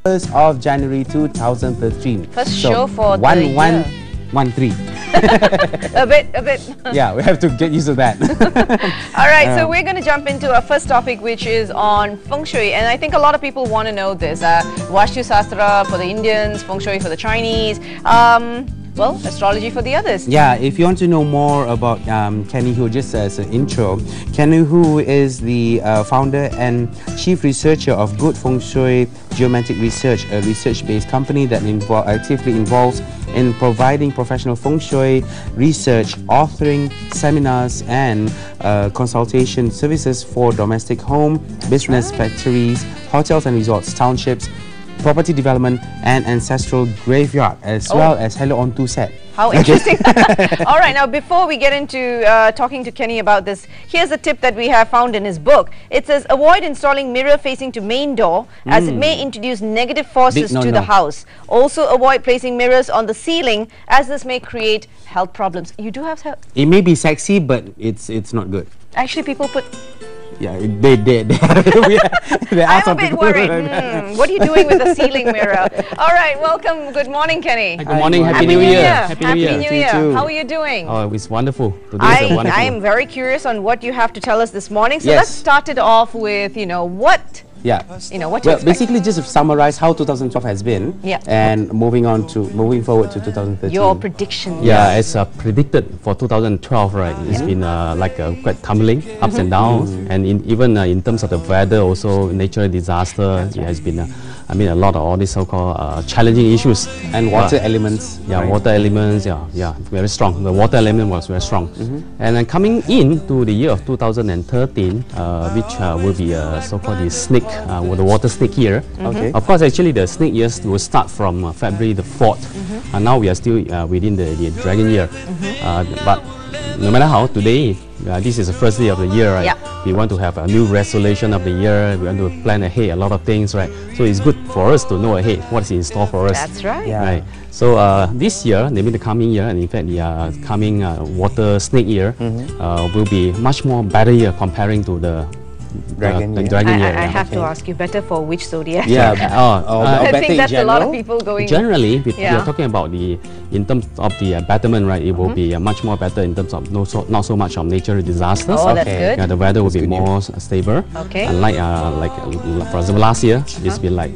1st of January 2013. First show for the year. 1113. a bit. Yeah, we have to get used to that. All right, so we're going to jump into our first topic, which is on Feng Shui. And I think a lot of people want to know this. Vastu Sastra for the Indians, Feng Shui for the Chinese. Well, astrology for the others. Yeah, if you want to know more about Kenny Hu, just as an intro, Kenny Hu is the founder and chief researcher of Good Feng Shui Geomantic Research, a research-based company that actively involves in providing professional Feng Shui research, authoring seminars and consultation services for domestic home, business, factories, hotels and resorts, townships, property development and ancestral graveyard, as well as Hello On Two set. How interesting. All right, now before we get into talking to Kenny about this, here's a tip that we have found in his book. It says, avoid installing mirror facing to main door as it may introduce negative forces to the house. Also avoid placing mirrors on the ceiling as this may create health problems. You do have health. It may be sexy, but it's not good. Actually, people put... Yeah, they I'm a bit worried. What are you doing with the ceiling mirror? All right, welcome. Good morning, Kenny. Good morning. Happy New Year. Happy New Year. How are you doing? Oh, it's wonderful. Today is wonderful. I am very curious on what you have to tell us this morning. So let's start it off with, what... Yeah. What you expect. Basically just to summarize how 2012 has been, and moving forward to 2013. Your prediction. Yeah, as predicted for 2012, right? It's been quite tumbling, ups and downs, and even in terms of the weather, also natural disaster. It has been, a lot of all these so-called challenging issues. And water elements. Yeah, right. Water elements. Yeah, very strong. The water element was very strong. And then coming into the year of 2013, which will be so-called the snake. With the water snake year. Of course, actually the snake years will start from February the 4th. And now we are still within the dragon year. But no matter how, today, this is the first day of the year, right? We want to have a new resolution of the year. We want to plan ahead a lot of things, right? So it's good for us to know ahead what's in store for us. That's right. Right. So this year, maybe the coming year, and in fact the coming water snake year will be much more better year comparing to the dragon year. I have to ask you, better for which zodiac? Yeah, I think that's a lot of people going. Generally, we are talking about in terms of the betterment, right? It will be much more better in terms of not so much of natural disasters. Oh, that's good. Yeah, the weather will be more stable. Okay. Unlike for example last year, it's been like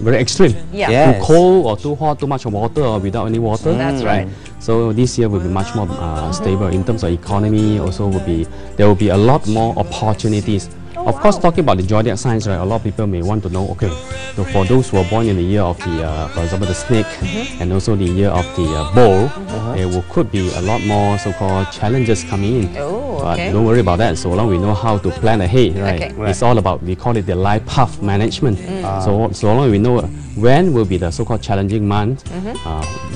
very extreme. Yeah. Too cold or too hot, too much water or without any water. That's right. So this year will be much more stable in terms of economy. Also there will be a lot more opportunities. Of course, talking about the zodiac signs, right? A lot of people may want to know. Okay, so for those who are born in the year of the, for example, the snake, and also the year of the bull, there could be a lot more so-called challenges coming in. But don't worry about that. So long we know how to plan ahead, right? It's all about, we call it the life path management. So long we know when will be the so-called challenging month,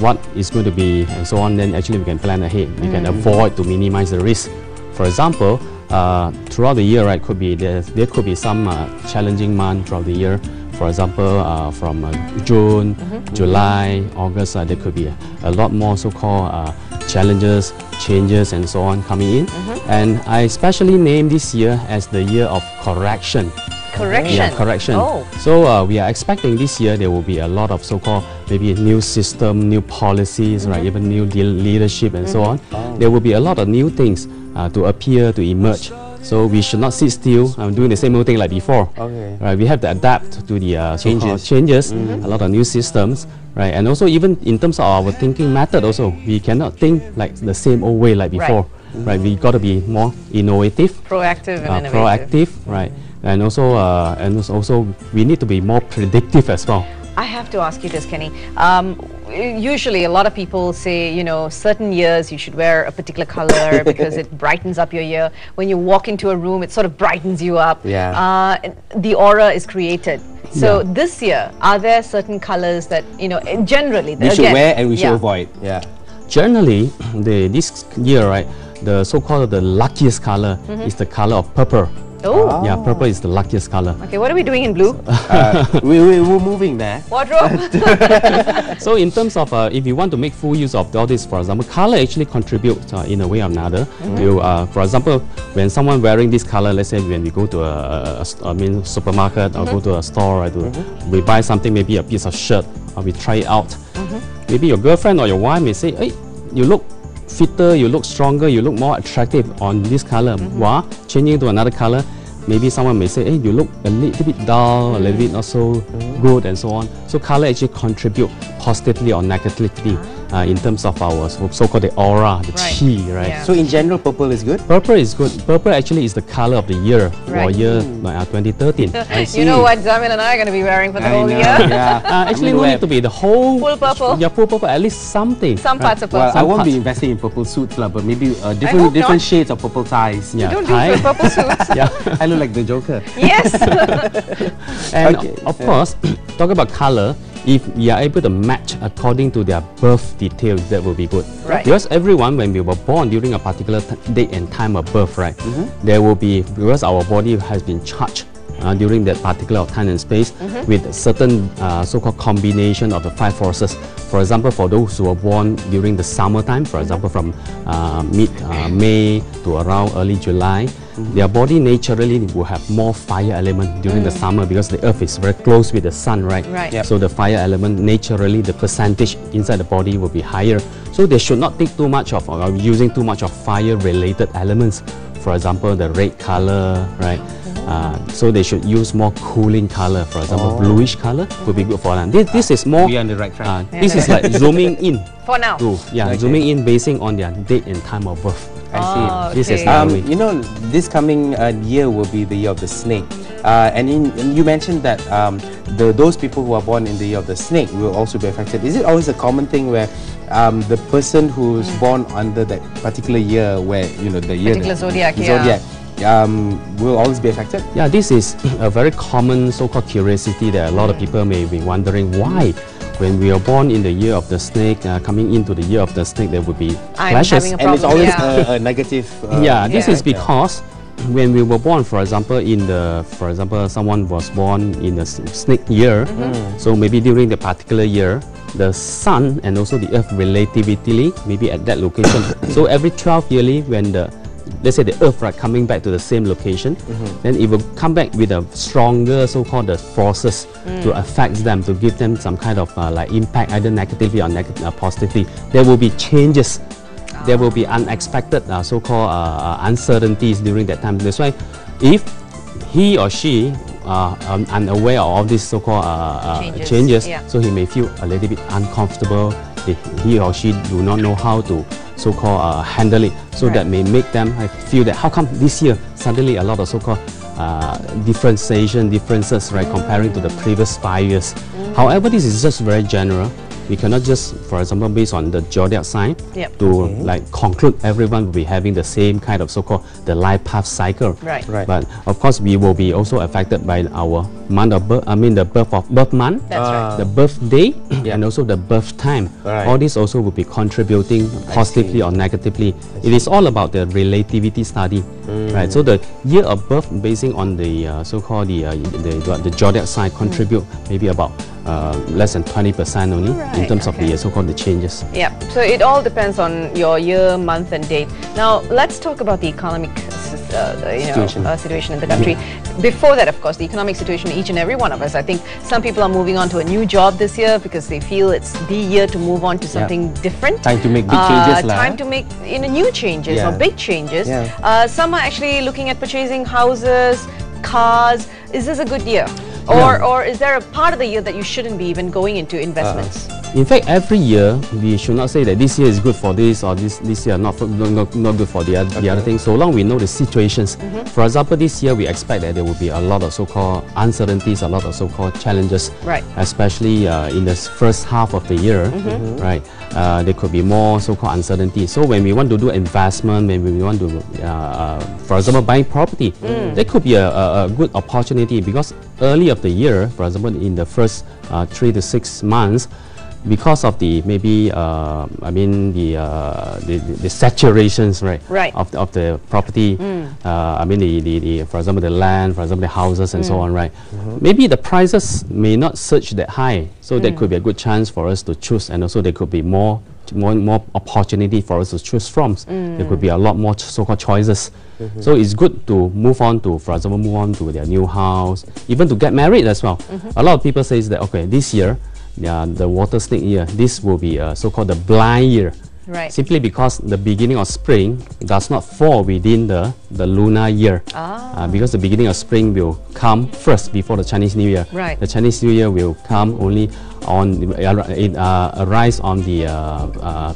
what is going to be, and so on. Then actually we can plan ahead. We can avoid to minimize the risk. For example, throughout the year, right, there could be some challenging month throughout the year. For example, from June, July, August, there could be a lot more so-called challenges, changes, and so on coming in. And I especially name this year as the year of correction. Correction. Yeah, correction. So we are expecting this year there will be a lot of so-called maybe new system, new policies, right? Even new leadership and so on. There will be a lot of new things to appear, to emerge. So we should not sit still doing the same old thing like before. Right? We have to adapt to the changes, a lot of new systems, right? And also even in terms of our thinking method also, we cannot think like the same old way like before. Right? We got to be more innovative, proactive and innovative. Right? And also we need to be more predictive as well. I have to ask you this, Kenny. Usually a lot of people say, certain years you should wear a particular color because it brightens up your year. When you walk into a room, it sort of brightens you up. The aura is created. So this year, are there certain colors that, generally... We should wear and we should avoid. Generally, this year, right, the so-called the luckiest color is the color of purple. Oh. Yeah, purple is the luckiest color. Okay, what are we doing in blue? We're moving there. Wardrobe. So in terms of if you want to make full use of all this, for example, color actually contributes in a way or another. You, for example, when someone wearing this color, let's say when we go to a supermarket or go to a store, right, we buy something, maybe a piece of shirt, or we try it out. Maybe your girlfriend or your wife may say, hey, you look fitter, you look stronger, you look more attractive on this color. Wow, changing to another color, maybe someone may say, hey, you look a little bit dull, a little bit not so good, and so on. So color actually contribute positively or negatively in terms of our so-called the aura, the chi, right? Yeah. So in general, purple is good? Purple is good. Purple actually is the color of the year for year 2013. You know what Jamil and I are going to be wearing for the whole year? Yeah. Actually, no need to be the whole Full purple. Yeah, full purple. At least something. Some parts of Well, purple. I won't be investing in purple suits, but maybe hope different not. shades of purple ties. Yeah, Don't tie. do purple suits. Yeah. I look like the Joker. Yes. And Okay, of course, talk about color. If we are able to match according to their birth details, that will be good. Right. Because everyone, when we were born during a particular date and time of birth, right, there will be, because our body has been charged during that particular time and space with certain so-called combination of the 5 forces. For example, for those who were born during the summertime, for example, from mid-May to around early July, their body naturally will have more fire element during the summer because the earth is very close with the sun, right? Right. Yep. So the fire element, naturally, the percentage inside the body will be higher. So they should not take too much of, or using too much of fire-related elements. For example, the red color, right? So they should use more cooling color. For example, bluish color would be good for them. This is more. We are on the right track. This is like zooming in. For now. Zooming in, basing on their date and time of birth. I see. This is okay. the way. You know, this coming year will be the year of the snake. And you mentioned that those people who are born in the year of the snake will also be affected. Is it always a common thing where the person who's born under that particular year, where, you know, the year... Particular zodiac, zodiac will always be affected? Yeah, this is a very common so-called curiosity that a lot of people may be wondering why. When we are born in the year of the snake, coming into the year of the snake, there would be clashes. And it's always a negative... This is because when we were born, for example, for example, someone was born in the snake year, so maybe during the particular year, the sun and also the earth relatively, maybe at that location. So every 12 yearly, when let's say the earth, right, coming back to the same location, then it will come back with a stronger so-called forces to affect them, to give them some kind of like impact, either negatively or positively. There will be changes. There will be unexpected so-called uncertainties during that time. That's why if he or she are unaware of all these so-called changes, so he may feel a little bit uncomfortable. He or she do not know how to so-called handle it. So that may make them feel that how come this year suddenly a lot of so-called differences, right, comparing to the previous 5 years. However, this is just very general. We cannot just, for example, based on the zodiac sign, to like conclude everyone will be having the same kind of so-called the life path cycle. Right. But of course, we will be also affected by our month of birth. I mean, the birth month, That's right. the birthday, and also the birth time. Right. All this also will be contributing positively or negatively. It is all about the relativity study, right? So the year of birth, basing on the so-called the zodiac sign, contribute maybe about less than 20% only in terms of the so-called the changes. Yeah, so it all depends on your year, month and date. Now let's talk about the economic situation in the country. Before that, of course, the economic situation each and every one of us. I think some people are moving on to a new job this year because they feel it's the year to move on to something different. Time to make big changes. Time to make new changes or big changes. Some are actually looking at purchasing houses, cars. Is this a good year? Or is there a part of the year that you shouldn't be even going into investments? In fact, every year we should not say that this year is good for this or this year not good for the other thing. So long we know the situations. For example, this year we expect that there will be a lot of so-called uncertainties, a lot of so-called challenges, right? Especially in the first half of the year, right? There could be more so-called uncertainty. So when we want to do investment, when we want to, for example, buying property, there could be a good opportunity because early of the year, for example, in the first 3 to 6 months, because of the maybe I mean the saturations, right, of the property. I mean the for example the land, for example the houses and so on, right. Maybe the prices may not surge that high, so there could be a good chance for us to choose, and also there could be more opportunity for us to choose from. There could be a lot more so-called choices. So it's good to move on to, for example, move on to their new house, even to get married as well. A lot of people say that, okay, this year, the water snake year, this will be so-called the blind year. Right. Simply because the beginning of spring does not fall within the lunar year. Because the beginning of spring will come first before the Chinese New Year. Right. The Chinese New Year will come only on arise on the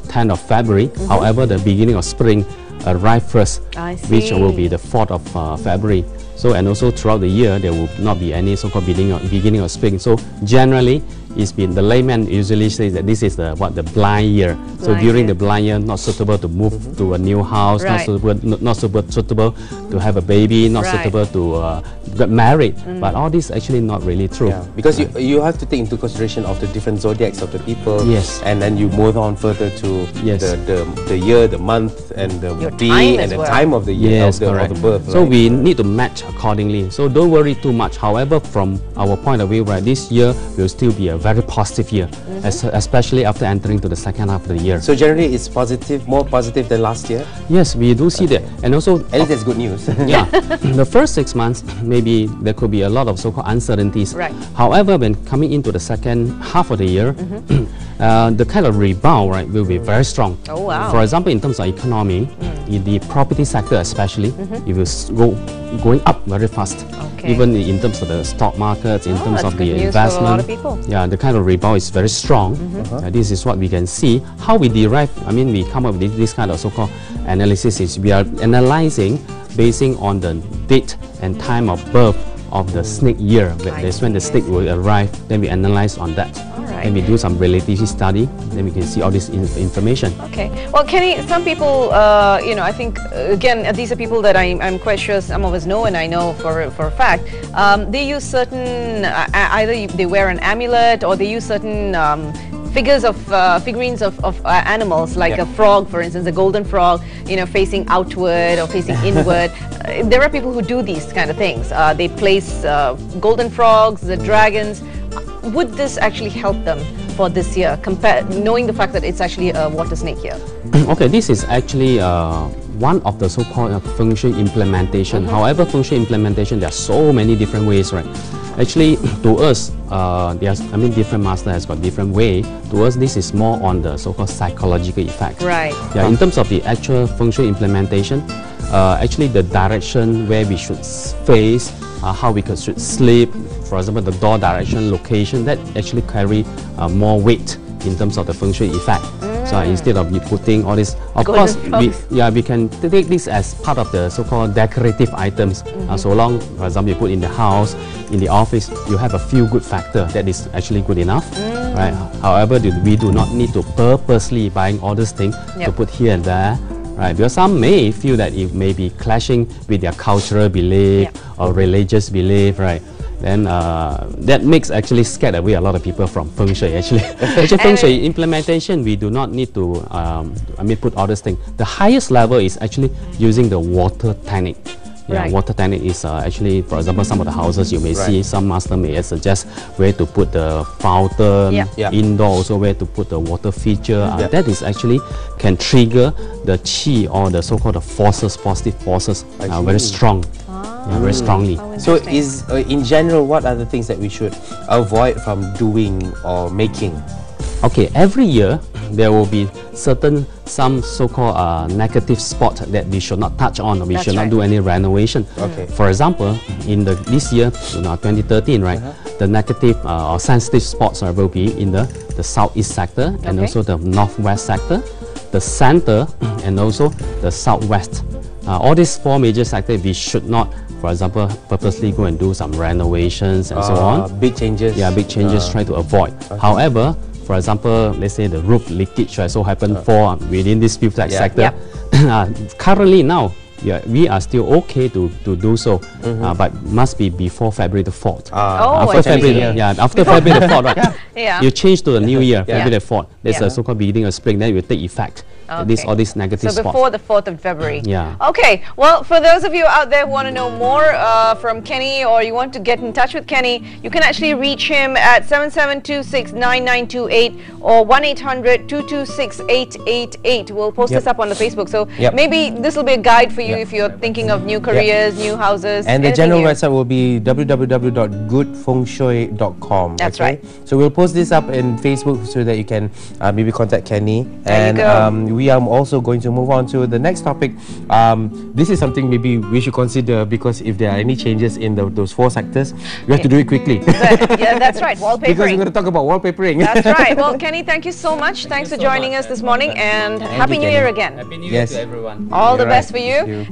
10th of February. However, the beginning of spring arrive first, which will be the 4th of February. So, and also throughout the year there will not be any so-called beginning of spring. So generally, it's been, the layman usually says that this is the blind year. So during the blind year, not suitable to move to a new house, not suitable to have a baby, not suitable to get married. But all this actually not really true. Yeah, because you have to take into consideration of the different zodiacs of the people. Yes. And then you move on further to the year, the month, and the day, and the time of the year, of the birth. So we need to match accordingly. So don't worry too much. However, from our point of view, right, this year will still be a very positive year, especially after entering to the second half of the year. So generally it's positive, more positive than last year? Yes, we do see that. And also, at least that's good news. Yeah, the first 6 months, maybe there could be a lot of so-called uncertainties. Right. However, when coming into the second half of the year, the kind of rebound, right, will be very strong. Oh, wow. For example, in terms of economy, in the property sector especially, it will going up very fast. Okay. Even in terms of the stock markets, in terms of the investment. For a lot of people. Yeah, the kind of rebound is very strong. This is what we can see. How we derive, I mean, we come up with this kind of so-called analysis is we are analyzing basing on the date and time of birth of the snake year. That's when the snake will arrive. Then we analyze on that. Then we do some relativity study. Then we can see all this information. Okay. Well, Kenny, some people, you know, I think again these are people that I'm quite sure some of us know, and I know for a fact. They use certain either they wear an amulet or they use certain figurines of animals, like a frog, for instance, a golden frog, you know, facing outward or facing inward. There are people who do these kind of things. They place golden frogs, the dragons. Would this actually help them for this year, knowing the fact that it's actually a water snake year? Okay, this is actually one of the so-called Feng Shui implementation. However, Feng Shui implementation, there are so many different ways, right? Actually, to us, different master has got different way. To us, this is more on the so-called psychological effect. Right. Yeah, in terms of the actual Feng Shui implementation, actually the direction where we should face, how we should sleep, for example, the door direction, location, that actually carry more weight in terms of the Feng Shui effect. So instead of putting all this, of course, we can take this as part of the so-called decorative items. So long, for example, you put in the house, in the office, you have a feel good factor. That is actually good enough, right? However, we do not need to purposely buying all these things to put here and there. Right, because some may feel that it may be clashing with their cultural belief or religious belief, right? Then that makes actually scared away a lot of people from Feng Shui. Actually, Feng Shui implementation, we do not need to put all these things. The highest level is actually using the water technique. Yeah, water technique is actually, for example, some of the houses you may see, some master may suggest where to put the fountain, indoor also where to put the water feature. That is actually can trigger the chi or the so-called forces, positive forces, very strong, very strongly. So is in general, what are the things that we should avoid from doing or making? Okay, every year there will be some so-called negative spot that we should not touch on, or we should not do any renovation. Okay. For example, in this year, 2013, right, the negative or sensitive spots will be in the southeast sector and also the northwest sector, the center, and also the southwest. All these four major sectors we should not, for example, purposely go and do some renovations and so on. Big changes. Yeah, big changes, try to avoid. However, for example, let's say the roof leakage so happen within this fifth sector. Currently now, yeah, we are still okay to do so, but must be before February the 4th. After February, after February the 4th, right? Yeah. You change to the new year, February the 4th. There's a so-called beginning of spring, then it will take effect. Okay. All these negative spots. So before the 4th of February. Yeah. Okay. Well, for those of you out there who want to know more from Kenny, or you want to get in touch with Kenny, you can actually reach him at 77269928 or 1-800-226-888. We'll post this up on the Facebook. So maybe this will be a guide for you if you're thinking of new careers, new houses. And the general website will be www.goodfengshui.com. That's right. So we'll post this up in Facebook so that you can maybe contact Kenny. There you go. We are also going to move on to the next topic. This is something maybe we should consider, because if there are any changes in those 4 sectors, we have to do it quickly. Yeah, that's right. Wallpapering. Because we're going to talk about wallpapering. That's right. Well, Kenny, thank you so much. Thanks for joining us this morning, and Happy New Year again. Happy New Year to everyone. All the best for you.